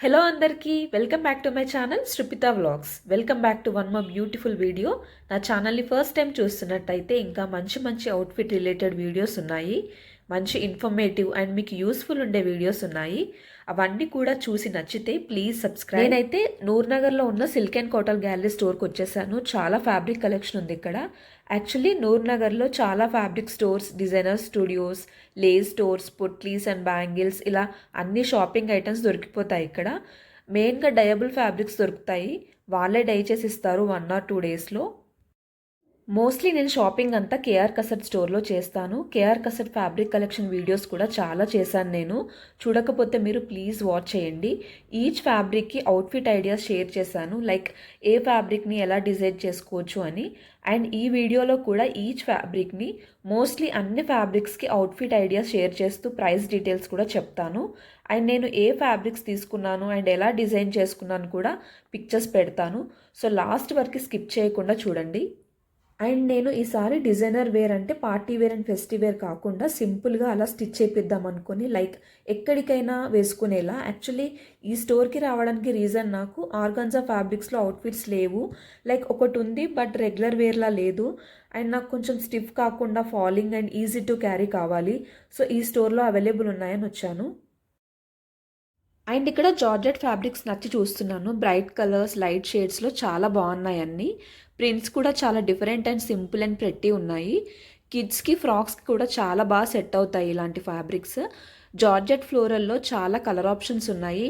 Hello అందరికీ welcome back to my channel Srupitha vlogs. Welcome back to one more beautiful video. నా ఛానల్ని first time చూస్తున్నట్టయితే ఇంకా మంచి మంచి అవుట్ఫిట్ రిలేటెడ్ వీడియోస్ ఉన్నాయి, మంచి ఇన్ఫర్మేటివ్ అండ్ మీకు యూస్ఫుల్ ఉండే వీడియోస్ ఉన్నాయి. అవన్నీ కూడా చూసి నచ్చితే ప్లీజ్ సబ్స్క్రైబ్. నేనైతే నూర్నగర్లో ఉన్న సిల్క్ అండ్ కాటన్ గ్యాలరీ స్టోర్కి వచ్చేసాను. చాలా ఫ్యాబ్రిక్ కలెక్షన్ ఉంది ఇక్కడ. యాక్చువల్లీ నూర్నగర్లో చాలా fabric stores, designer studios, lace stores, potlis and bangles ఇలా అన్ని షాపింగ్ ఐటమ్స్ దొరికిపోతాయి ఇక్కడ. మెయిన్గా డయబుల్ ఫ్యాబ్రిక్స్ దొరుకుతాయి, వాళ్ళే డై చేసి ఇస్తారు 1 or 2 డేస్లో. మోస్ట్లీ నేను షాపింగ్ అంతా కేఆర్ కసట్ స్టోర్లో చేస్తాను. కేఆర్ కసట్ ఫ్యాబ్రిక్ కలెక్షన్ వీడియోస్ కూడా చాలా చేశాను నేను. చూడకపోతే మీరు ప్లీజ్ వాచ్ చేయండి. ఈచ్ ఫ్యాబ్రిక్కి అవుట్ఫిట్ ఐడియాస్ షేర్ చేశాను, లైక్ ఏ ఫ్యాబ్రిక్ని ఎలా డిజైన్ చేసుకోవచ్చు అని. అండ్ ఈ వీడియోలో కూడా ఈచ్ ఫ్యాబ్రిక్ని, మోస్ట్లీ అన్ని ఫ్యాబ్రిక్స్కి అవుట్ఫిట్ ఐడియాస్ షేర్ చేస్తూ ప్రైస్ డీటెయిల్స్ కూడా చెప్తాను. అండ్ నేను ఏ ఫ్యాబ్రిక్స్ తీసుకున్నాను అండ్ ఎలా డిజైన్ చేసుకున్నాను కూడా పిక్చర్స్ పెడతాను. సో లాస్ట్ వరకు స్కిప్ చేయకుండా చూడండి. అండ్ నేను ఈసారి డిజైనర్ వేర్ అంటే party wear and festive wear కాకుండా సింపుల్గా అలా స్టిచ్ చేపిద్దాం అనుకుని, లైక్ ఎక్కడికైనా వేసుకునేలా. యాక్చువల్లీ ఈ స్టోర్కి రావడానికి రీజన్, నాకు ఆర్గాన్జా ఫ్యాబ్రిక్స్లో అవుట్ఫిట్స్ లేవు. లైక్ ఒకటి ఉంది బట్ రెగ్యులర్ వేర్లా లేదు. అండ్ నాకు కొంచెం స్టిఫ్ కాకుండా falling and easy to carry కావాలి. సో ఈ స్టోర్లో అవైలబుల్ ఉన్నాయని వచ్చాను. అండ్ ఇక్కడ జార్జెట్ ఫ్యాబ్రిక్స్ నచ్చి చూస్తున్నాను. బ్రైట్ కలర్స్, లైట్ షేడ్స్లో చాలా బాగున్నాయి అన్నీ. ప్రింట్స్ కూడా చాలా different and simple and pretty ఉన్నాయి. కిడ్స్కి, ఫ్రాక్స్కి కూడా చాలా బాగా సెట్ అవుతాయి ఇలాంటి ఫ్యాబ్రిక్స్. జార్జెట్ ఫ్లోరల్లో చాలా కలర్ ఆప్షన్స్ ఉన్నాయి.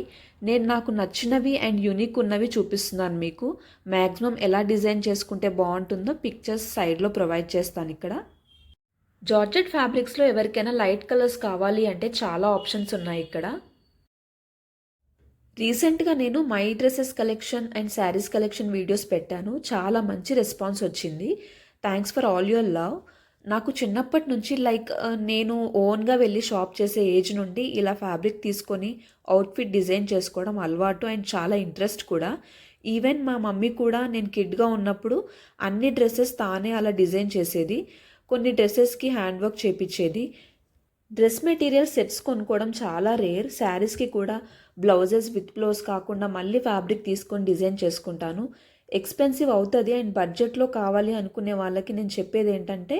నేను నాకు నచ్చినవి అండ్ యూనిక్ ఉన్నవి చూపిస్తున్నాను మీకు. మ్యాక్సిమం ఎలా డిజైన్ చేసుకుంటే బాగుంటుందో పిక్చర్స్ సైడ్లో ప్రొవైడ్ చేస్తాను ఇక్కడ. జార్జెట్ ఫ్యాబ్రిక్స్లో ఎవరికైనా లైట్ కలర్స్ కావాలి అంటే చాలా ఆప్షన్స్ ఉన్నాయి ఇక్కడ. రీసెంట్గా నేను my dresses collection and saris collection videos పెట్టాను. చాలా మంచి రెస్పాన్స్ వచ్చింది. Thanks for all your love. నాకు చిన్నప్పటి నుంచి లైక్ నేను ఓన్గా వెళ్ళి షాప్ చేసే ఏజ్ నుండి ఇలా ఫ్యాబ్రిక్ తీసుకొని అవుట్ఫిట్ డిజైన్ చేసుకోవడం అలవాటు అండ్ చాలా ఇంట్రెస్ట్ కూడా. ఈవెన్ మా మమ్మీ కూడా నేను కిడ్గా ఉన్నప్పుడు అన్ని డ్రెస్సెస్ తానే అలా డిజైన్ చేసేది. కొన్ని డ్రెస్సెస్కి హ్యాండ్ వర్క్ చేపించేది. డ్రెస్ మెటీరియల్ సెట్స్ కొనుక్కోవడం చాలా రేర్. శారీస్కి కూడా బ్లౌజెస్ విత్ బ్లౌజ్ కాకుండా మళ్ళీ ఫ్యాబ్రిక్ తీసుకొని డిజైన్ చేసుకుంటాను. ఎక్స్పెన్సివ్ అవుతుంది అండ్ బడ్జెట్లో కావాలి అనుకునే వాళ్ళకి నేను చెప్పేది ఏంటంటే,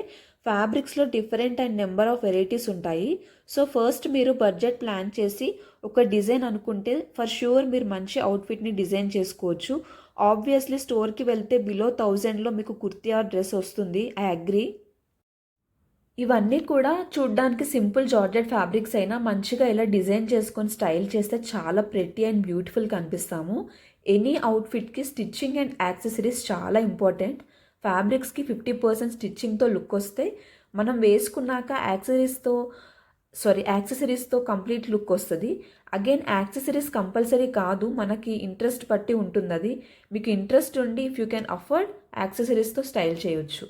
ఫ్యాబ్రిక్స్లో different and number of varieties ఉంటాయి. సో ఫస్ట్ మీరు బడ్జెట్ ప్లాన్ చేసి ఒక డిజైన్ అనుకుంటే ఫర్ ష్యూర్ మీరు మంచి అవుట్ఫిట్ని డిజైన్ చేసుకోవచ్చు. ఆబ్వియస్లీ స్టోర్కి వెళ్తే బిలో 1000లో మీకు కుర్తీ ఆర్ డ్రెస్ వస్తుంది, ఐ అగ్రీ. ఇవన్నీ కూడా చూడ్డానికి సింపుల్ జార్జెట్ ఫ్యాబ్రిక్స్ అయినా మంచిగా ఇలా డిజైన్ చేసుకొని స్టైల్ చేస్తే చాలా ప్రెట్టి అండ్ బ్యూటిఫుల్ కనిపిస్తాము. ఎనీ అవుట్ఫిట్కి స్టిచ్చింగ్ అండ్ యాక్సెసరీస్ చాలా ఇంపార్టెంట్. ఫ్యాబ్రిక్స్కి 50% స్టిచ్చింగ్తో లుక్ వస్తే మనం వేసుకున్నాక యాక్సెసరీస్తో కంప్లీట్ లుక్ వస్తుంది. అగైన్ యాక్సెసరీస్ కంపల్సరీ కాదు, మనకి ఇంట్రెస్ట్ బట్టి ఉంటుంది అది. మీకు ఇంట్రెస్ట్ ఉండి ఇఫ్ యూ కెన్ అఫోర్డ్ యాక్సెసరీస్తో స్టైల్ చేయొచ్చు.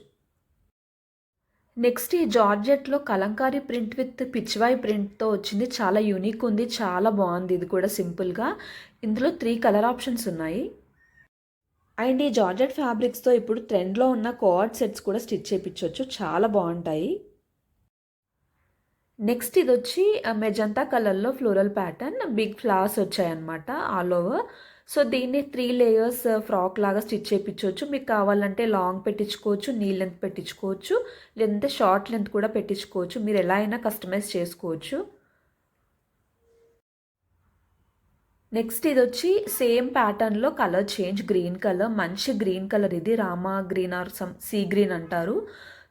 నెక్స్ట్ ఈ జార్జెట్లో కలంకారీ ప్రింట్ విత్ పిచ్వాయ్ ప్రింట్తో వచ్చింది. చాలా యూనిక్ ఉంది, చాలా బాగుంది. ఇది కూడా సింపుల్గా. ఇందులో 3 కలర్ ఆప్షన్స్ ఉన్నాయి. అండ్ ఈ జార్జెట్ ఫ్యాబ్రిక్స్తో ఇప్పుడు ట్రెండ్లో ఉన్న కోఆర్డ్ సెట్స్ కూడా స్టిచ్ చేయించవచ్చు, చాలా బాగుంటాయి. నెక్స్ట్ ఇది వచ్చి మెజంతా కలర్లో ఫ్లోరల్ ప్యాటర్న్, బిగ్ ఫ్లవర్స్ వచ్చాయన్నమాట ఆల్ ఓవర్. సో దీన్ని 3 లేయర్స్ ఫ్రాక్ లాగా స్టిచ్ చేయించవచ్చు. మీకు కావాలంటే లాంగ్ పెట్టించుకోవచ్చు, నీ లెంత్ పెట్టించుకోవచ్చు, లేదంటే షార్ట్ లెంత్ కూడా పెట్టించుకోవచ్చు. మీరు ఎలా అయినా కస్టమైజ్ చేసుకోవచ్చు. నెక్స్ట్ ఇది వచ్చి సేమ్ ప్యాటర్న్లో కలర్ చేంజ్, గ్రీన్ కలర్, మంచి గ్రీన్ కలర్. ఇది Rama green are some sea green అంటారు.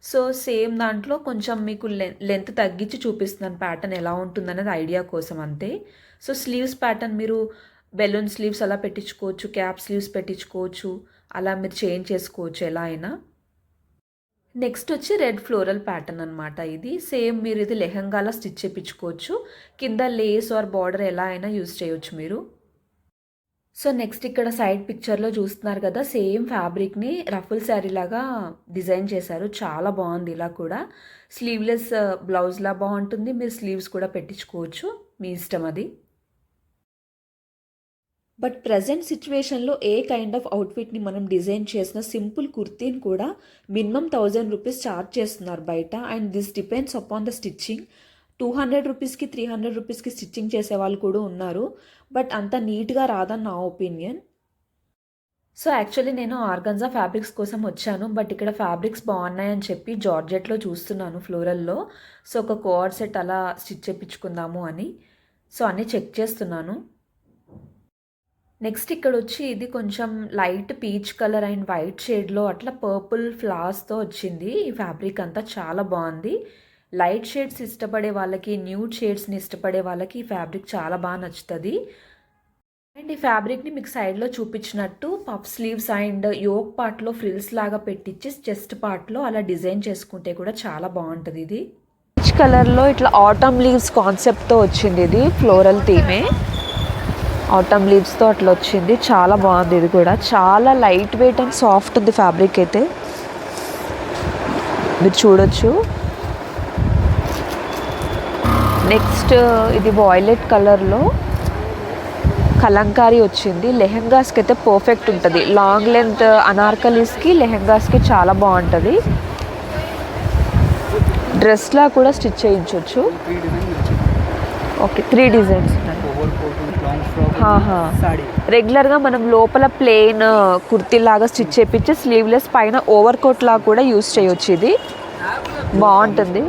సో సేమ్ దాంట్లో కొంచెం మీకు లెంత్ తగ్గించి చూపిస్తున్నాను ప్యాటర్న్ ఎలా ఉంటుందనేది ఐడియా కోసం అంతే. సో స్లీవ్స్ ప్యాటర్న్ మీరు బెలూన్ స్లీవ్స్ అలా పెట్టించుకోవచ్చు, క్యాప్ స్లీవ్స్ పెట్టించుకోవచ్చు, అలా మీరు చేంజ్ చేసుకోవచ్చు ఎలా అయినా. నెక్స్ట్ వచ్చి రెడ్ ఫ్లోరల్ ప్యాటర్న్ అనమాట. ఇది సేమ్ మీరు ఇది లెహంగాలా స్టిచ్ చేయించుకోవచ్చు. కింద లేస్ ఆర్ బార్డర్ ఎలా అయినా యూజ్ చేయొచ్చు మీరు. సో నెక్స్ట్ ఇక్కడ సైడ్ పిక్చర్లో చూస్తున్నారు కదా, సేమ్ ఫ్యాబ్రిక్ని రఫుల్ శారీ లాగా డిజైన్ చేశారు. చాలా బాగుంది. ఇలా కూడా స్లీవ్లెస్ బ్లౌజ్లా బాగుంటుంది. మీరు స్లీవ్స్ కూడా పెట్టించుకోవచ్చు, మీ ఇష్టం అది. బట్ ప్రజెంట్ సిచ్యువేషన్లో ఏ కైండ్ ఆఫ్ అవుట్ఫిట్ని మనం డిజైన్ చేసిన సింపుల్ కుర్తీని కూడా మినిమం 1000 రూపీస్ ఛార్జ్ చేస్తున్నారు బయట. And this depends upon the stitching. రూపీస్కి 300 రూపీస్కి స్టిచ్చింగ్ చేసే వాళ్ళు కూడా ఉన్నారు. బట్ అంత నీట్గా రాదని నా ఒపీనియన్. సో యాక్చువల్లీ నేను ఆర్గంజా ఫ్యాబ్రిక్స్ కోసం వచ్చాను. బట్ ఇక్కడ ఫ్యాబ్రిక్స్ బాగున్నాయని చెప్పి జార్జెట్లో చూస్తున్నాను ఫ్లోరల్లో. సో ఒక కోఆర్డ్ సెట్ అలా స్టిచ్ చేయించుకుందాము అని. సో అన్నీ చెక్ చేస్తున్నాను. నెక్స్ట్ ఇక్కడ వచ్చి ఇది కొంచెం light peach colour and white షేడ్లో అట్లా పర్పుల్ ఫ్లవర్స్తో వచ్చింది. ఈ ఫ్యాబ్రిక్ అంతా చాలా బాగుంది. లైట్ షేడ్స్ ఇష్టపడే వాళ్ళకి, న్యూడ్ షేడ్స్ని ఇష్టపడే వాళ్ళకి ఈ ఫ్యాబ్రిక్ చాలా బాగా నచ్చుతుంది. అండ్ ఈ ఫ్యాబ్రిక్ని మీకు సైడ్లో చూపించినట్టు పఫ్ స్లీవ్స్ అండ్ యోక్ పార్ట్లో ఫ్రిల్స్ లాగా పెట్టించి చెస్ట్ పార్ట్లో అలా డిజైన్ చేసుకుంటే కూడా చాలా బాగుంటుంది. ఇది పీచ్ కలర్లో ఇట్లా ఆటమ్ లీవ్స్ కాన్సెప్ట్తో వచ్చింది. ఇది ఫ్లోరల్ థీమే, ఆటమ్ లీవ్స్తో అట్లా వచ్చింది. చాలా బాగుంది. ఇది కూడా చాలా లైట్ వెయిట్ అండ్ సాఫ్ట్ ఉంది ఫ్యాబ్రిక్ అయితే, మీరు చూడొచ్చు. నెక్స్ట్ ఇది వాయిలెట్ కలర్లో కలంకారీ వచ్చింది. లెహెంగాస్కి అయితే పర్ఫెక్ట్ ఉంటుంది. లాంగ్ లెంత్ అనార్కలీస్కి, లెహెంగాస్కి చాలా బాగుంటుంది. డ్రెస్లా కూడా స్టిచ్ చేయించవచ్చు. ఓకే, 3 డిజైన్స్ ఉన్నాయి. రెగ్యులర్గా మనం లోపల ప్లెయిన్ కుర్తీ లాగా స్టిచ్ చేయించి స్లీవ్లెస్ పైన ఓవర్ కోట్ లాగా కూడా యూస్ చేయొచ్చు. ఇది బాగుంటుంది.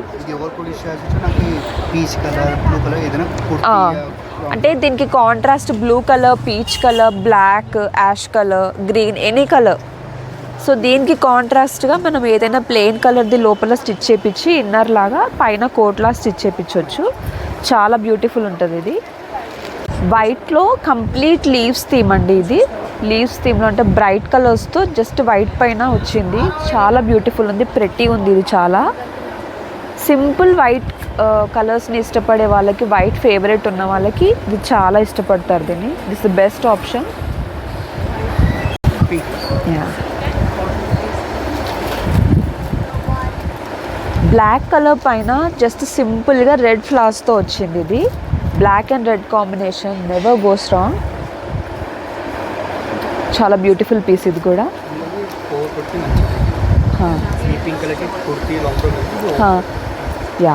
అంటే దీనికి contrast blue colour, peach colour, black, ash colour, green, any colour. So దీనికి కాంట్రాస్ట్గా మనం ఏదైనా ప్లెయిన్ కలర్ది లోపల స్టిచ్ చేయించి ఇన్నర్ లాగా పైన కోట్లా స్టిచ్ చేయించవచ్చు. చాలా బ్యూటిఫుల్ ఉంటుంది. ఇది వైట్లో కంప్లీట్ లీవ్స్ థీమ్ అండి. ఇది లీవ్స్ థీమ్లో అంటే బ్రైట్ కలర్స్తో జస్ట్ వైట్ పైన వచ్చింది. చాలా బ్యూటిఫుల్ ఉంది, ప్రెటీ ఉంది. ఇది చాలా సింపుల్ వైట్ కలర్స్ని ఇష్టపడే వాళ్ళకి, వైట్ ఫేవరెట్ ఉన్న వాళ్ళకి ఇది చాలా ఇష్టపడతారు. దీన్ని this the best option. Black colour పైన జస్ట్ సింపుల్గా రెడ్ ఫ్లవర్స్తో వచ్చింది. ఇది black and red combination never goes wrong. చాలా బ్యూటిఫుల్ పీస్ ఇది కూడా. యా,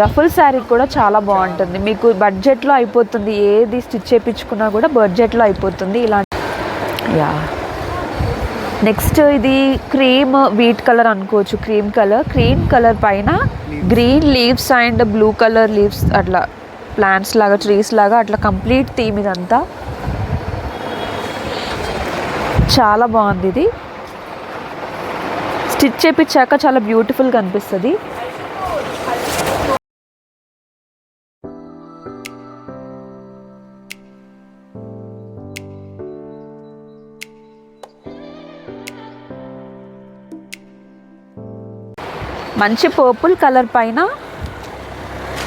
రఫుల్ శారీ కూడా చాలా బాగుంటుంది. మీకు బడ్జెట్లో అయిపోతుంది. ఏది స్టిచ్ చేయించుకున్నా కూడా బడ్జెట్లో అయిపోతుంది. ఇలాంటి యా. నెక్స్ట్ ఇది క్రీమ్ వీట్ కలర్ అనుకోవచ్చు. క్రీమ్ కలర్ పైన green leaves and blue colour leaves అట్లా ప్లాంట్స్ లాగా, ట్రీస్ లాగా అట్లా కంప్లీట్ థీమ్ ఇదంతా. చాలా బాగుంది. ఇది స్టిచ్ చేయించాక చాలా బ్యూటిఫుల్గా అనిపిస్తుంది. మంచి పర్పుల్ కలర్ పైన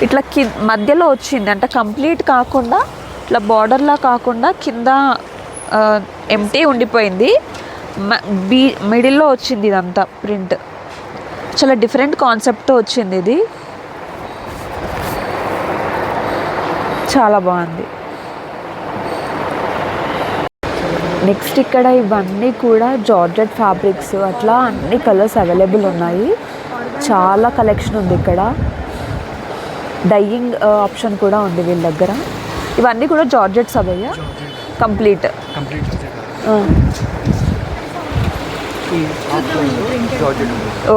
ఇట్లా మధ్యలో వచ్చింది. అంటే కంప్లీట్ కాకుండా ఇట్లా బార్డర్లా కాకుండా కింద ఎంటీ ఉండిపోయింది. మిడిల్లో వచ్చింది ఇదంతా ప్రింట్. చాలా డిఫరెంట్ కాన్సెప్ట్తో వచ్చింది. ఇది చాలా బాగుంది. నెక్స్ట్ ఇక్కడ ఇవన్నీ కూడా జార్జెట్ ఫ్యాబ్రిక్స్, అట్లా అన్ని కలర్స్ అవైలబుల్ ఉన్నాయి. చాలా కలెక్షన్ ఉంది ఇక్కడ. డైయింగ్ ఆప్షన్ కూడా ఉంది వీళ్ళ దగ్గర. ఇవన్నీ కూడా జార్జెట్స్ అవయ్యా కంప్లీట్.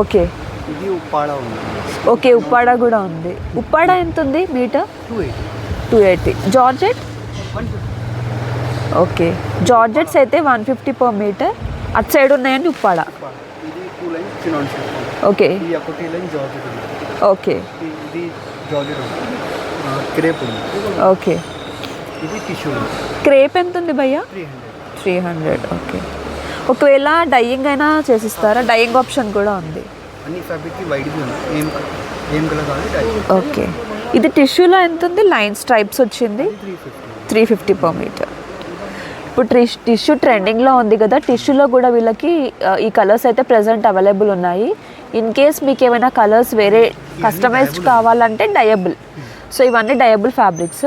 ఓకే ఓకే, ఉప్పాడ కూడా ఉంది. ఉప్పాడ ఎంత ఉంది మీటర్? 280. జార్జెట్ ఓకే, జార్జెట్స్ అయితే 150 per మీటర్. అటు సైడ్ ఉన్నాయండి Uppada. Okay okay okay. Crepe ఎంత ఉంది భయ్యా? 300. ఓకే. ఒకవేళ డైయింగ్ అయినా చేసిస్తారా? డైయింగ్ ఆప్షన్ కూడా ఉంది. ఓకే. ఇది టిష్యూలో ఎంత ఉంది? లైన్ స్ట్రైప్స్ వచ్చింది. 350 per మీటర్. ఇప్పుడు టిష్యూ ట్రెండింగ్లో ఉంది కదా, టిష్యూలో కూడా వీళ్ళకి ఈ కలర్స్ అయితే ప్రెజెంట్ అవైలబుల్ ఉన్నాయి. ఇన్ కేస్ మీకు ఏమైనా కలర్స్ వేరే కస్టమైజ్డ్ కావాలంటే డయబుల్. సో ఇవన్నీ డయబుల్ ఫ్యాబ్రిక్స్.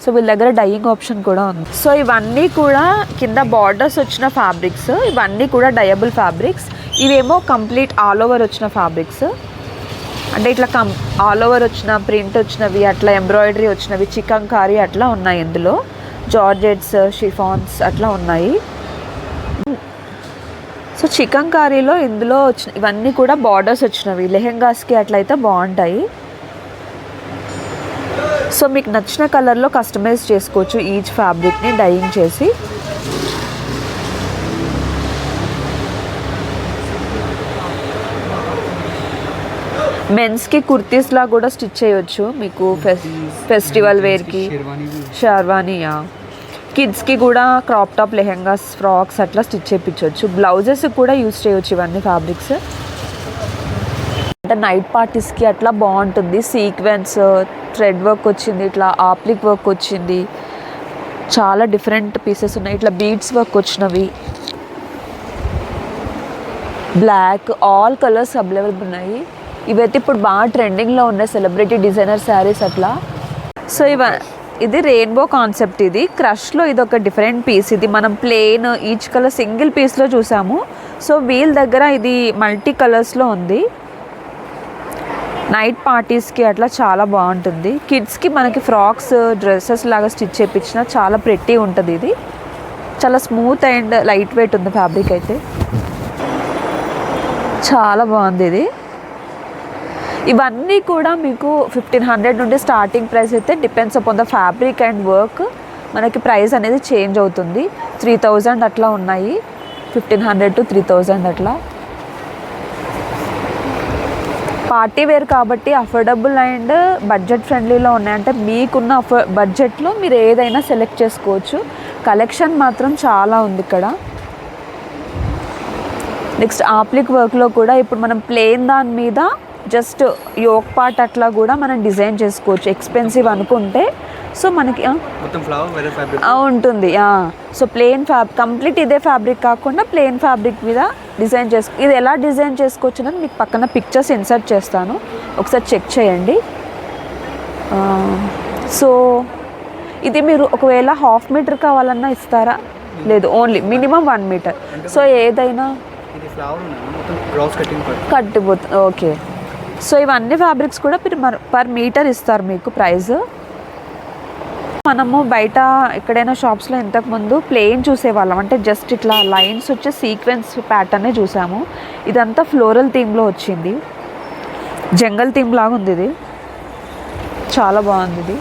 సో వీళ్ళ దగ్గర డైయింగ్ ఆప్షన్ కూడా ఉంది. సో ఇవన్నీ కూడా కింద బార్డర్స్ వచ్చిన ఫ్యాబ్రిక్స్. ఇవన్నీ కూడా డయబుల్ ఫ్యాబ్రిక్స్. ఇవేమో కంప్లీట్ ఆల్ ఓవర్ వచ్చిన ఫ్యాబ్రిక్స్. అంటే ఇట్లా ఆల్ ఓవర్ వచ్చిన ప్రింట్ వచ్చినవి, అట్లా ఎంబ్రాయిడరీ వచ్చినవి, చికంకారీ అట్లా ఉన్నాయి. ఇందులో జార్జెట్స్, షిఫాన్స్ అట్లా ఉన్నాయి. సో చికంకారీలో ఇందులో వచ్చిన ఇవన్నీ కూడా బార్డర్స్ వచ్చినవి, లెహెంగాస్కి అట్లయితే బాగుంటాయి. సో మీకు నచ్చిన కలర్లో కస్టమైజ్ చేసుకోవచ్చు ఈచ్ ఫ్యాబ్రిక్ని డైయింగ్ చేసి. మెన్స్కి కుర్తీస్లా కూడా స్టిచ్ చేయొచ్చు మీకు, ఫెస్టివల్ వేర్కి, షెర్వానీయా. కిడ్స్కి కూడా క్రాప్ టాప్, లెహెంగాస్, ఫ్రాక్స్ అట్లా స్టిచ్ చేయించవచ్చు. బ్లౌజెస్ కూడా యూస్ చేయవచ్చు ఇవన్నీ ఫ్యాబ్రిక్స్. అంటే నైట్ పార్టీస్కి అట్లా బాగుంటుంది. సీక్వెన్స్, థ్రెడ్ వర్క్ వచ్చింది, ఇట్లా ఆప్లిక్ వర్క్ వచ్చింది, చాలా డిఫరెంట్ పీసెస్ ఉన్నాయి. ఇట్లా బీడ్స్ వర్క్ వచ్చినవి, బ్లాక్, ఆల్ కలర్స్ అవైలబుల్ ఉన్నాయి. ఇవైతే ఇప్పుడు బాగా ట్రెండింగ్లో ఉన్నాయి, సెలబ్రిటీ డిజైనర్ శారీస్ అట్లా. సో ఇది రెయిన్బో కాన్సెప్ట్. ఇది క్రష్లో ఇది ఒక డిఫరెంట్ పీస్. ఇది మనం ప్లెయిన్ ఈచ్ కలర్ సింగిల్ పీస్లో చూసాము. సో వీల్ దగ్గర ఇది మల్టీ కలర్స్లో ఉంది. నైట్ పార్టీస్కి అట్లా చాలా బాగుంటుంది. కిడ్స్కి మనకి ఫ్రాక్స్, డ్రెస్సెస్ లాగా స్టిచ్ చేయించిన చాలా ప్రెట్టి ఉంటుంది. ఇది చాలా స్మూత్ అండ్ లైట్ వెయిట్ ఉంది ఫ్యాబ్రిక్ అయితే, చాలా బాగుంది ఇది. ఇవన్నీ కూడా మీకు 1500 నుండి స్టార్టింగ్ ప్రైస్ అయితే, depends upon the fabric and work మనకి ప్రైస్ అనేది చేంజ్ అవుతుంది. 3000 అట్లా ఉన్నాయి, 1500 to 3000 అట్లా. పార్టీ వేర్ కాబట్టి అఫోర్డబుల్ అండ్ బడ్జెట్ ఫ్రెండ్లీలో ఉన్నాయి. అంటే మీకున్న బడ్జెట్లో మీరు ఏదైనా సెలెక్ట్ చేసుకోవచ్చు. కలెక్షన్ మాత్రం చాలా ఉంది ఇక్కడ. నెక్స్ట్ ఆప్లిక్ వర్క్లో కూడా ఇప్పుడు మనం ప్లెయిన్ దాని మీద జస్ట్ యోక్ పార్ట్ అట్లా కూడా మనం డిజైన్ చేసుకోవచ్చు, ఎక్స్పెన్సివ్ అనుకుంటే. సో మనకి ఉంటుంది. సో ప్లెయిన్ కంప్లీట్ ఇదే ఫ్యాబ్రిక్ కాకుండా ప్లెయిన్ ఫ్యాబ్రిక్ మీద డిజైన్ ఇది ఎలా డిజైన్ చేసుకోవచ్చు అని మీకు పక్కన పిక్చర్స్ ఇన్సర్ట్ చేస్తాను, ఒకసారి చెక్ చేయండి. సో ఇది మీరు ఒకవేళ 1/2 మీటర్ కావాలన్నా ఇస్తారా? లేదు, ఓన్లీ మినిమం 1 మీటర్. సో ఏదైనా కట్టిపోతుంది. ఓకే. సో ఇవన్నీ ఫ్యాబ్రిక్స్ కూడా పర్ మీటర్ ఇస్తారు మీకు ప్రైస్. మనము బయట ఎక్కడైనా షాప్స్లో ఇంతకుముందు ప్లెయిన్ చూసేవాళ్ళం, అంటే జస్ట్ ఇట్లా లైన్స్ వచ్చే సీక్వెన్స్ ప్యాటర్నే చూసాము. ఇదంతా ఫ్లోరల్ థీమ్లో వచ్చింది, జంగల్ థీమ్ లాగా ఉంది. ఇది చాలా బాగుంది. ఇది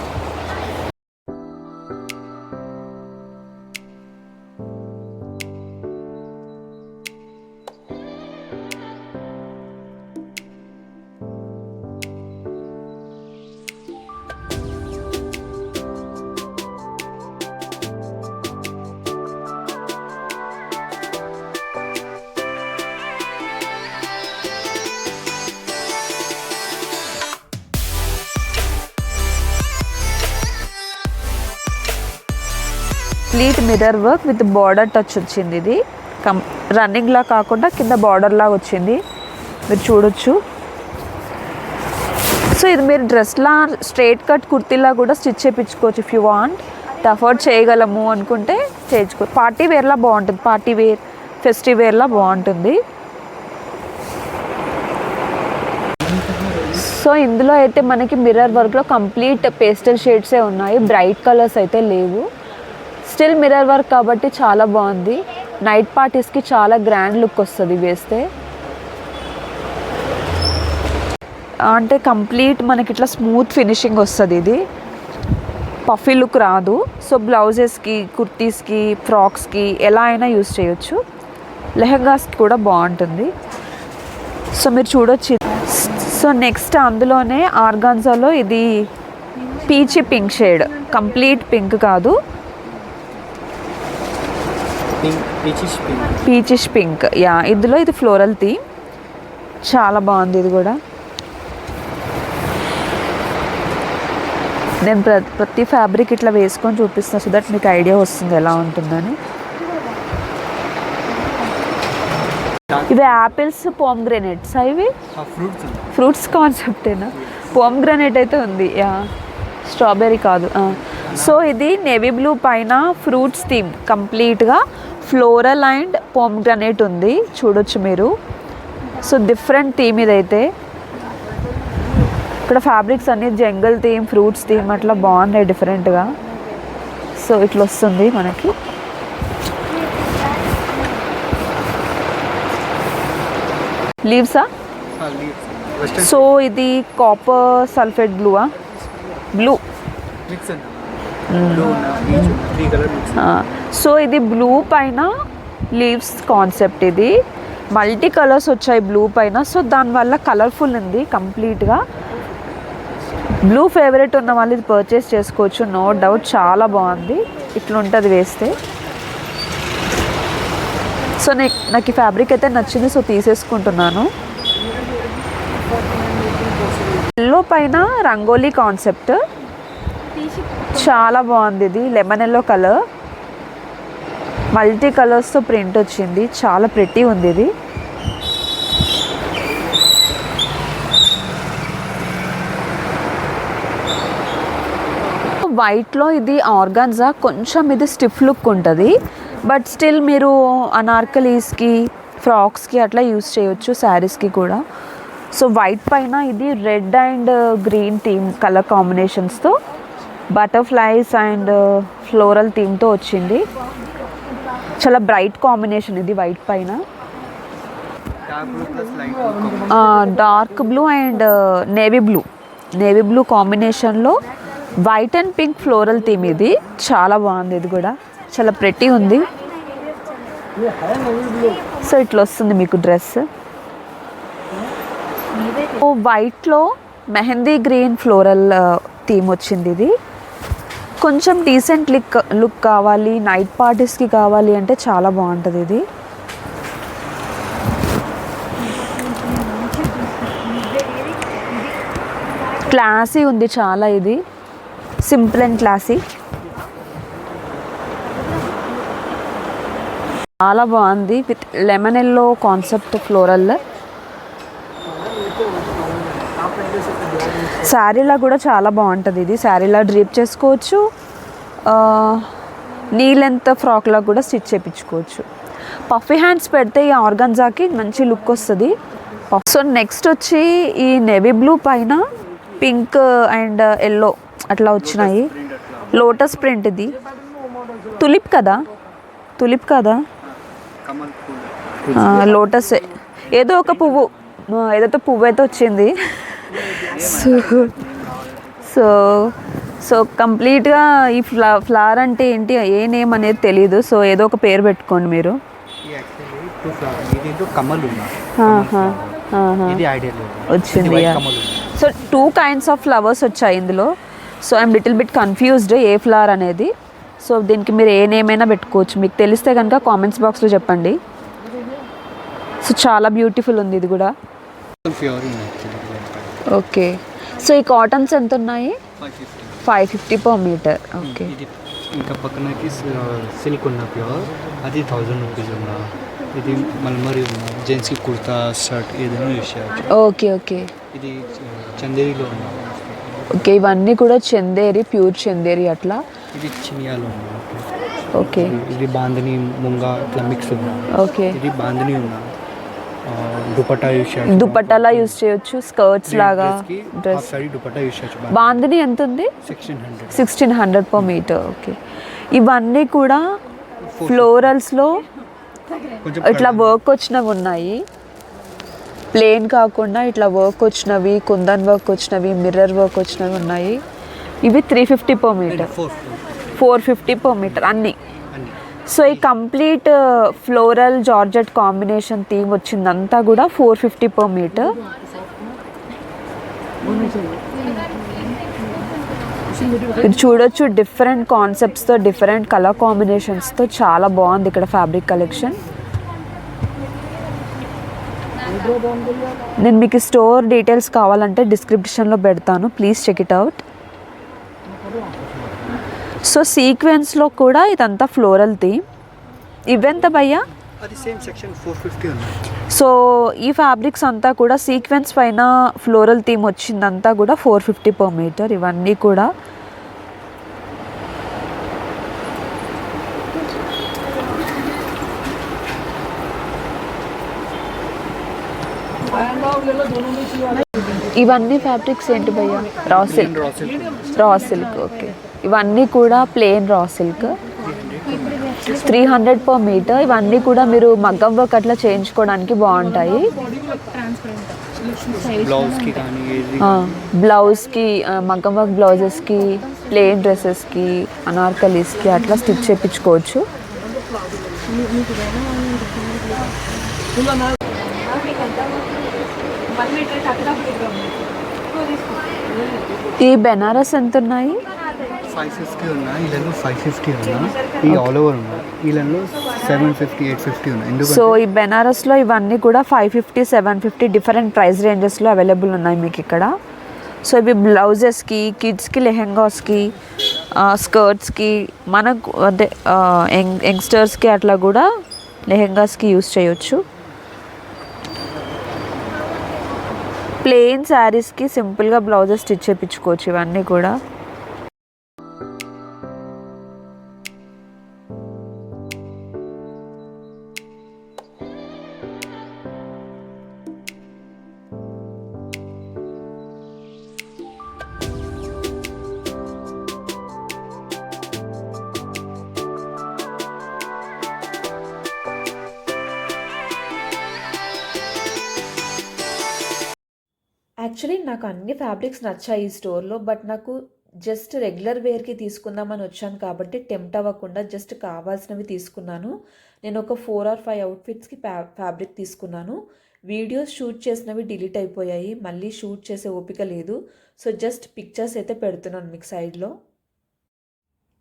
complete mirror work with border touch వచ్చింది. ఇది రన్నింగ్లా కాకుండా కింద బార్డర్ లాగా వచ్చింది, మీరు చూడొచ్చు. సో ఇది మీరు డ్రెస్లా స్ట్రైట్ కట్ కుర్తీలా కూడా స్టిచ్ చేయించుకోవచ్చు. ఇఫ్ యూ వాంట్, అఫోర్డ్ చేయగలము అనుకుంటే చేయించుకో. పార్టీ వేర్లా బాగుంటుంది, పార్టీ వేర్, ఫెస్టివ్ వేర్లా బాగుంటుంది. సో ఇందులో అయితే మనకి మిర్రర్ వర్క్లో కంప్లీట్ పేస్టల్ షేడ్సే ఉన్నాయి, బ్రైట్ కలర్స్ అయితే లేవు. స్టిల్ మిర్రర్ వర్క్ కాబట్టి చాలా బాగుంది. నైట్ పార్టీస్కి చాలా గ్రాండ్ లుక్ వస్తుంది వేస్తే. అంటే కంప్లీట్ మనకి ఇట్లా స్మూత్ ఫినిషింగ్ వస్తుంది. ఇది పఫీ లుక్ రాదు. సో బ్లౌజెస్కి, కుర్తీస్కి, ఫ్రాక్స్కి ఎలా అయినా యూస్ చేయొచ్చు. లెహంగాస్కి కూడా బాగుంటుంది. సో మీరు చూడొచ్చు. సో నెక్స్ట్ అందులోనే ఆర్గాన్జాలో ఇది peachy pink shade, complete pink కాదు, పీచిష్ పింక్. యా, ఇందులో ఇది ఫ్లోరల్ థీమ్, చాలా బాగుంది. ఇది కూడా నేను ప్రతి ఫ్యాబ్రిక్ ఇట్లా వేసుకొని చూపిస్తాను, సో దట్ మీకు ఐడియా వస్తుంది ఎలా ఉంటుందని. ఇవి యాపిల్స్, పోమ్గ్రెనేట్స్. ఇవి ఫ్రూట్స్ కాన్సెప్టేనా? పోమ్గ్రెనేట్ అయితే ఉంది. యా, స్ట్రాబెర్రీ కాదు. సో ఇది నేవీ బ్లూ పైన ఫ్రూట్స్ థీమ్, కంప్లీట్గా ఫ్లోరల్ అండ్ పోమ్గ్రనేట్ ఉంది, చూడొచ్చు మీరు. సో డిఫరెంట్ థీమ్ ఇదైతే. ఇక్కడ ఫ్యాబ్రిక్స్ అన్ని జంగల్ థీమ్, ఫ్రూట్స్ థీమ్ అట్లా బాగున్నాయి డిఫరెంట్గా. సో ఇట్లా వస్తుంది మనకి. లీవ్సా? సో ఇది కాపర్ సల్ఫేట్ బ్లూవా? బ్లూ. సో ఇది బ్లూ పైన లీవ్స్ కాన్సెప్ట్. ఇది మల్టీ కలర్స్ వచ్చాయి బ్లూ పైన. సో దానివల్ల కలర్ఫుల్ ఉంది కంప్లీట్గా. బ్లూ ఫేవరెట్ ఉన్న వాళ్ళు ఇది పర్చేస్ చేసుకోవచ్చు, నో డౌట్. చాలా బాగుంది, ఇట్లా ఉంటుంది వేస్తే. సో నాకు ఈ ఫ్యాబ్రిక్ అయితే నచ్చింది, సో తీసేసుకుంటున్నాను. ఎల్లో పైన రంగోలీ కాన్సెప్ట్ చాలా బాగుంది. ఇది లెమన్ ఎల్లో కలర్, మల్టీ కలర్స్తో ప్రింట్ వచ్చింది, చాలా ప్రెటీ ఉంది ఇది. వైట్లో ఇది ఆర్గాన్జా, కొంచెం ఇది స్టిఫ్ లుక్ ఉంటుంది. బట్ స్టిల్ మీరు అనార్కలీస్కి, ఫ్రాక్స్కి అట్లా యూస్ చేయొచ్చు, శారీస్కి కూడా. సో వైట్ పైన ఇది red and green theme colour కాంబినేషన్స్తో బటర్ఫ్లైస్ అండ్ ఫ్లోరల్ థీమ్తో వచ్చింది. చాలా బ్రైట్ కాంబినేషన్ ఇది వైట్ పైన. Dark blue and navy blue కాంబినేషన్లో white and pink floral theme. ఇది చాలా బాగుంది, ఇది కూడా చాలా ప్రెటీ ఉంది. సో ఇట్లా వస్తుంది మీకు డ్రెస్. వైట్లో మెహందీ గ్రీన్ ఫ్లోరల్ థీమ్ వచ్చింది. ఇది కొంచెం డీసెంట్ లుక్ కావాలి, నైట్ పార్టీస్కి కావాలి అంటే చాలా బాగుంటుంది. ఇది క్లాసీ ఉంది చాలా, ఇది సింపుల్ అండ్ క్లాసీ, చాలా బాగుంది. With lemon yellow concept floral. శారీలా కూడా చాలా బాగుంటుంది. ఇది శారీలా డ్రీప్ చేసుకోవచ్చు, నీ లెంత్ ఫ్రాక్లా కూడా స్టిచ్ చేయించుకోవచ్చు. పఫీ హ్యాండ్స్ పెడితే ఈ ఆర్గాన్జాకి మంచి లుక్ వస్తుంది. సో నెక్స్ట్ వచ్చి ఈ నేవీ బ్లూ పైన పింక్ అండ్ ఎల్లో అట్లా వచ్చినాయి. Lotus print. ఇది తులిప్ కదా లోటస్ ఏదో ఒక పువ్వు, ఏదైతే పువ్వు అయితే వచ్చింది. సో కంప్లీట్గా ఈ ఫ్లవర్ అంటే ఏంటి, ఏ నేమ్ అనేది తెలీదు. సో ఏదో ఒక పేరు పెట్టుకోండి మీరు. వచ్చింది. సో 2 kinds ఆఫ్ ఫ్లవర్స్ వచ్చాయి ఇందులో. So I'm little bit confused A flower అనేది. సో దీనికి మీరు ఏ నేమ్ అయినా పెట్టుకోవచ్చు, మీకు తెలిస్తే కనుక కామెంట్స్ బాక్స్లో చెప్పండి. సో చాలా బ్యూటిఫుల్ ఉంది ఇది కూడా. ఓకే. సో ఈ కాటన్స్ ఎంత ఉన్నాయి? 550 per meter. ఓకే. ఇంకా పక్కనకి సిల్క్ ఉన్న ప్యూర్ అది 1000 రూపీస్ ఉన్నా. ఇది మల్మరీ ఉన్న జెంట్స్కి కుర్తా షర్ట్ ఏదైనా యూస్ చేయవచ్చు. ఓకే. ఇది చందేరిలో ఉన్న. ఓకే, ఇవన్నీ కూడా చందేరి, ప్యూర్ చందేరి అట్లా. ఇది చినియాలో ఉన్న. ఓకే. ఇది బాందని ముంగా ఇట్లా మిక్స్ ఉన్నా. ఓకే. ఇది బాందని ఉన్నా. దుపట్టాలా యూస్ చేయొచ్చు, స్కర్ట్స్ లాగా డ్రెస్. బాందిని ఎంత ఉంది? 1600 per meter. ఓకే. ఇవన్నీ కూడా ఫ్లోరల్స్లో ఇట్లా వర్క్ వచ్చినవి ఉన్నాయి, ప్లెయిన్ కాకుండా ఇట్లా వర్క్ వచ్చినవి, కుందన్ వర్క్ వచ్చినవి, మిర్రర్ వర్క్ వచ్చినవి ఉన్నాయి. ఇవి 350 per meter, 450 per meter అన్నీ. సో ఈ complete floral georgette combination theme వచ్చిందంతా కూడా 450 per meter. మీరు చూడొచ్చు డిఫరెంట్ కాన్సెప్ట్స్తో, డిఫరెంట్ కలర్ కాంబినేషన్స్తో చాలా బాగుంది ఇక్కడ ఫ్యాబ్రిక్ కలెక్షన్. నేను మీకు స్టోర్ డీటెయిల్స్ కావాలంటే డిస్క్రిప్షన్లో పెడతాను, please check it out. So సీక్వెన్స్లో కూడా ఇదంతా ఫ్లోరల్ థీమ్. ఇవెంత భయ్యా? సో ఈ ఫ్యాబ్రిక్స్ అంతా కూడా సీక్వెన్స్ పైన ఫ్లోరల్ థీమ్ వచ్చిందంతా కూడా 450 per meter. ఇవన్నీ కూడా ఇవన్నీ ఫ్యాబ్రిక్స్ ఏంటి భయ్యా? Raw silk. Raw silk raw silk, okay. ఇవన్నీ కూడా plain raw silk, 300 per metre. ఇవన్నీ కూడా మీరు మగ్గం వర్క్ అట్లా చేయించుకోవడానికి బాగుంటాయి. బ్లౌజ్కి కానీ ఏది బ్లౌజ్కి, మగ్గం వర్క్ బ్లౌజెస్కి, ప్లెయిన్ డ్రెస్సెస్కి, అనార్కలీస్కి అట్లా స్టిచ్ చేయించుకోవచ్చు. ఈ బెనారస్ ఎంత ఉన్నాయి? 550 ఉన్నాయి, వీళ్ళలో 550 ఉన్నా, ఈ ఆల్ ఓవర్ ఉన్నాయి, వీళ్ళలో 750 850 ఉన్నాయి. ఎందుకంటే సో ఈ బెనారస్లో ఇవన్నీ కూడా 550 750 డిఫరెంట్ ప్రైస్ రేంజెస్లో అవైలబుల్ ఉన్నాయి మీకు ఇక్కడ. సో ఇవి బ్లౌజెస్కి, కిడ్స్కి, లెహెంగాస్కి, స్కర్ట్స్కి, మనకు అదే యంగ్స్టర్స్కి అట్లా కూడా లెహెంగాస్కి యూస్ చేయొచ్చు. ప్లెయిన్ శారీస్కి సింపుల్గా బ్లౌజెస్ స్టిచ్ చేయించుకోవచ్చు ఇవన్నీ కూడా. యాక్చువల్లీ నాకు అన్ని ఫ్యాబ్రిక్స్ నచ్చాయి ఈ స్టోర్లో. బట్ నాకు జస్ట్ రెగ్యులర్ వేర్కి తీసుకుందామని వచ్చాను కాబట్టి టెంప్ట్ అవ్వకుండా జస్ట్ కావాల్సినవి తీసుకున్నాను. నేను ఒక 4 or 5 అవుట్ఫిట్స్కి ఫ్యాబ్రిక్ తీసుకున్నాను. వీడియోస్ షూట్ చేసినవి డిలీట్ అయిపోయాయి, మళ్ళీ షూట్ చేసే ఓపిక లేదు. సో జస్ట్ పిక్చర్స్ అయితే పెడుతున్నాను మీకు సైడ్లో.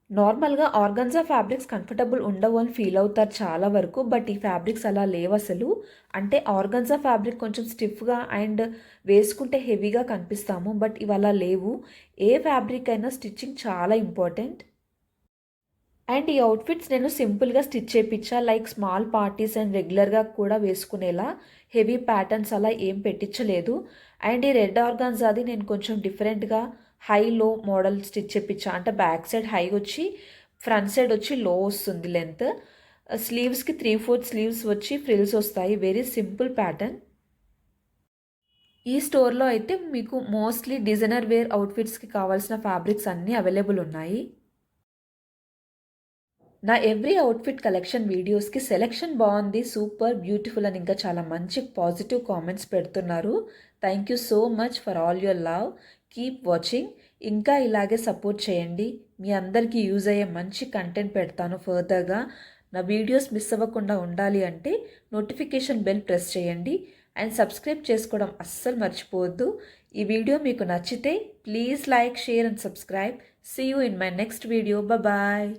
నార్మల్గా ఆర్గన్జా ఫ్యాబ్రిక్స్ కంఫర్టబుల్ ఉండవు అని ఫీల్ అవుతారు చాలా వరకు. బట్ ఈ ఫ్యాబ్రిక్స్ అలా లేవు అసలు. అంటే ఆర్గన్జా ఫ్యాబ్రిక్ కొంచెం స్టిఫ్గా అండ్ వేసుకుంటే హెవీగా కనిపిస్తాము, బట్ ఇవి అలా లేవు. ఏ ఫ్యాబ్రిక్ అయినా స్టిచ్చింగ్ చాలా ఇంపార్టెంట్. అండ్ ఈ అవుట్ఫిట్స్ నేను సింపుల్గా స్టిచ్ చేయించా, లైక్ స్మాల్ పార్టీస్ అండ్ రెగ్యులర్గా కూడా వేసుకునేలా. హెవీ ప్యాటర్న్స్ అలా ఏం పెట్టించలేదు. అండ్ ఈ రెడ్ ఆర్గాన్జాది నేను కొంచెం డిఫరెంట్గా హై లో మోడల్ స్టిచ్ చేయించా. అంటే బ్యాక్ సైడ్ హై వచ్చి ఫ్రంట్ సైడ్ వచ్చి లో వస్తుంది లెంత్. స్లీవ్స్కి 3/4 స్లీవ్స్ వచ్చి ఫ్రిల్స్ వస్తాయి. Very simple pattern. ఈ స్టోర్లో అయితే మీకు మోస్ట్లీ డిజైనర్ వేర్ అవుట్ఫిట్స్కి కావాల్సిన ఫ్యాబ్రిక్స్ అన్నీ అవైలబుల్ ఉన్నాయి. నా ఎవ్రీ అవుట్ఫిట్ కలెక్షన్ వీడియోస్కి సెలెక్షన్ బాగుంది, సూపర్, బ్యూటిఫుల్ అని ఇంకా చాలా మంచి పాజిటివ్ కామెంట్స్ పెడుతున్నారు. Thank you so much for all your love. Keep watching. ఇంకా ఇలాగే సపోర్ట్ చేయండి. మీ అందరికీ యూజ్ అయ్యే మంచి కంటెంట్ పెడతాను ఫర్దర్గా. నా వీడియోస్ మిస్ అవ్వకుండా ఉండాలి అంటే నోటిఫికేషన్ బెల్ ప్రెస్ చేయండి అండ్ సబ్స్క్రైబ్ చేసుకోవడం అస్సలు మర్చిపోవద్దు. ఈ వీడియో మీకు నచ్చితే please like, share and subscribe. See you in my next video. Bye.